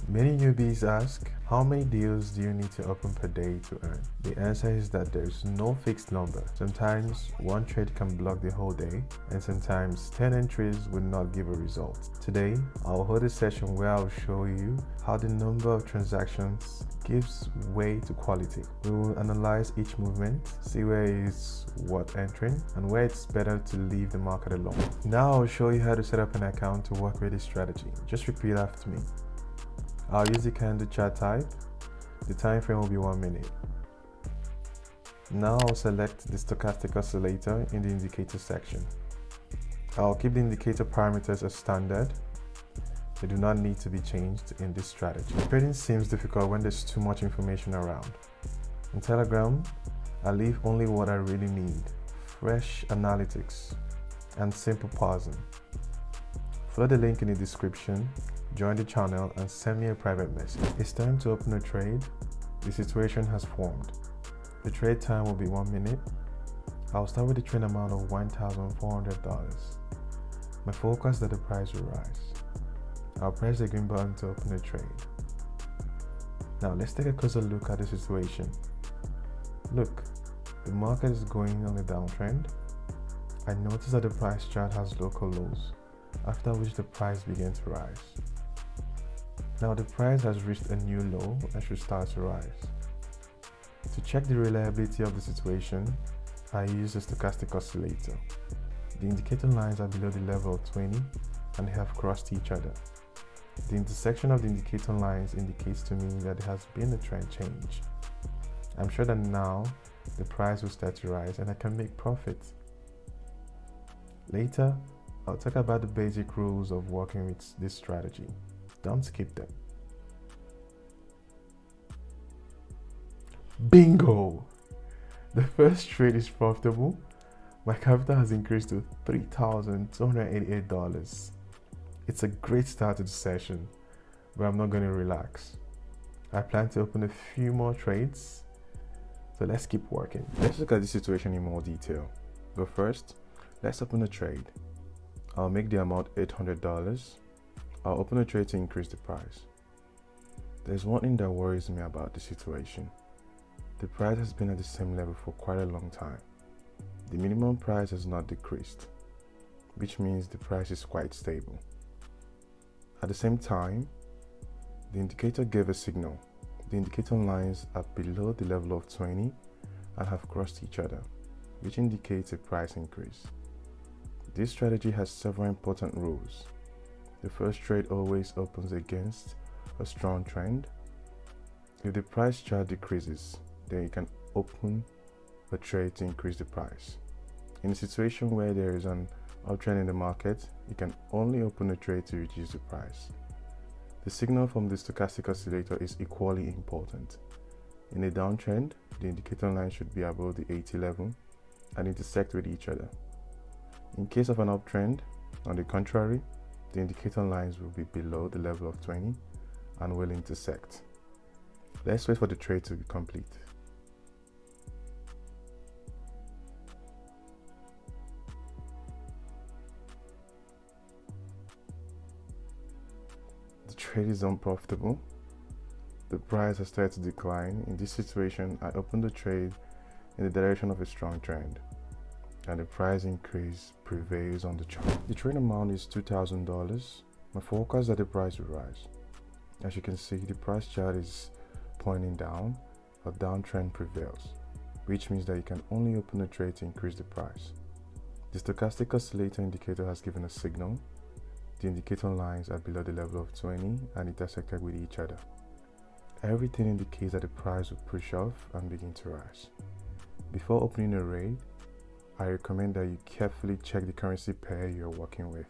Many newbies ask, how many deals do you need to open per day to earn? The answer is that there's no fixed number. Sometimes one trade can block the whole day, and sometimes 10 entries will not give a result. Today, I'll hold a session where I'll show you how the number of transactions gives way to quality. We will analyze each movement, see where it's worth entering, and where it's better to leave the market alone. Now I'll show you how to set up an account to work with this strategy. Just repeat after me. I'll use the candle chart type. The time frame will be 1 minute. Now I'll select the stochastic oscillator in the indicator section. I'll keep the indicator parameters as standard. They do not need to be changed in this strategy. Trading seems difficult when there's too much information around. In Telegram, I leave only what I really need: fresh analytics and simple pausing. Follow the link in the description, join the channel, and send me a private message. It's time to open a trade. The situation has formed. The trade time will be 1 minute. I'll start with a trade amount of $1,400. My focus is that the price will rise. I'll press the green button to open the trade. Now let's take a closer look at the situation. Look, the market is going on a downtrend. I notice that the price chart has local lows, after which the price began to rise. Now the price has reached a new low and should start to rise. To check the reliability of the situation, I use a stochastic oscillator. The indicator lines are below the level of 20 and they have crossed each other. The intersection of the indicator lines indicates to me that there has been a trend change. I'm sure that now the price will start to rise and I can make profit. Later, I'll talk about the basic rules of working with this strategy. Don't skip them. Bingo! The first trade is profitable. My capital has increased to $3,288. It's a great start to the session, but I'm not going to relax. I plan to open a few more trades, so let's keep working. Let's look at the situation in more detail. But first, let's open a trade. I'll make the amount $800. I'll open a trade to increase the price. There's one thing that worries me about the situation. The price has been at the same level for quite a long time. The minimum price has not decreased, which means the price is quite stable. At the same time, the indicator gave a signal. The indicator lines are below the level of 20 and have crossed each other, which indicates a price increase. This strategy has several important rules. The first trade always opens against a strong trend. If the price chart decreases, then you can open a trade to increase the price. In a situation where there is an uptrend in the market, you can only open a trade to reduce the price. The signal from the stochastic oscillator is equally important. In a downtrend, the indicator line should be above the 80 level and intersect with each other. In case of an uptrend, on the contrary, the indicator lines will be below the level of 20 and will intersect. Let's wait for the trade to be complete. The trade is unprofitable. The price has started to decline. In this situation, I opened the trade in the direction of a strong trend, and the price increase prevails on the chart. The trade amount is $2,000. My focus is that the price will rise. As you can see, the price chart is pointing down. A downtrend prevails, which means that you can only open a trade to increase the price. The stochastic oscillator indicator has given a signal. The indicator lines are below the level of 20 and intersected with each other. Everything indicates that the price will push off and begin to rise. Before opening a trade, I recommend that you carefully check the currency pair you're working with.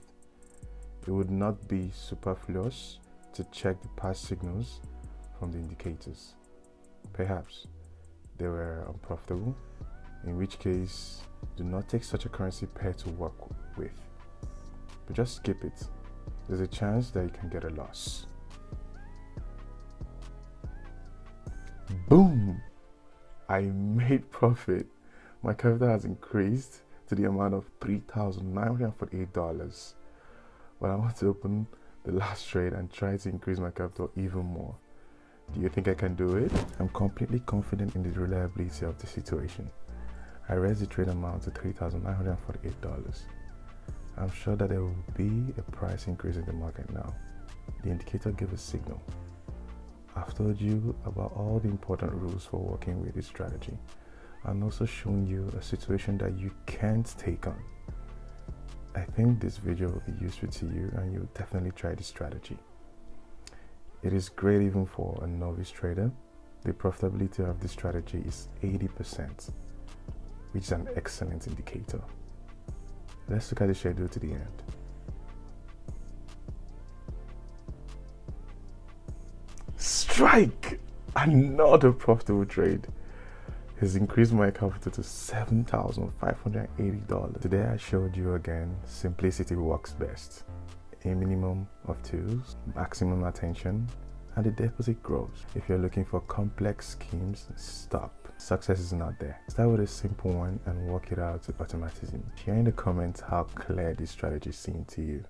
It would not be superfluous to check the past signals from the indicators. Perhaps they were unprofitable, in which case do not take such a currency pair to work with, but just skip it. There's a chance that you can get a loss. Boom! I made profit. My capital has increased to the amount of $3,948, but I want to open the last trade and try to increase my capital even more. Do you think I can do it? I'm completely confident in the reliability of the situation. I raised the trade amount to $3,948. I'm sure that there will be a price increase in the market now. The indicator gave a signal. I've told you about all the important rules for working with this strategy, and also shown you a situation that you can't take on. I think this video will be useful to you and you'll definitely try this strategy. It is great even for a novice trader. The profitability of this strategy is 80%, which is an excellent indicator. Let's look at the schedule to the end. Strike! Another profitable trade has increased my capital to $7,580. Today I showed you again, simplicity works best. A minimum of tools, maximum attention, and the deposit grows. If you're looking for complex schemes, stop. Success is not there. Start with a simple one and work it out to automatism. Share in the comments how clear this strategy seemed to you.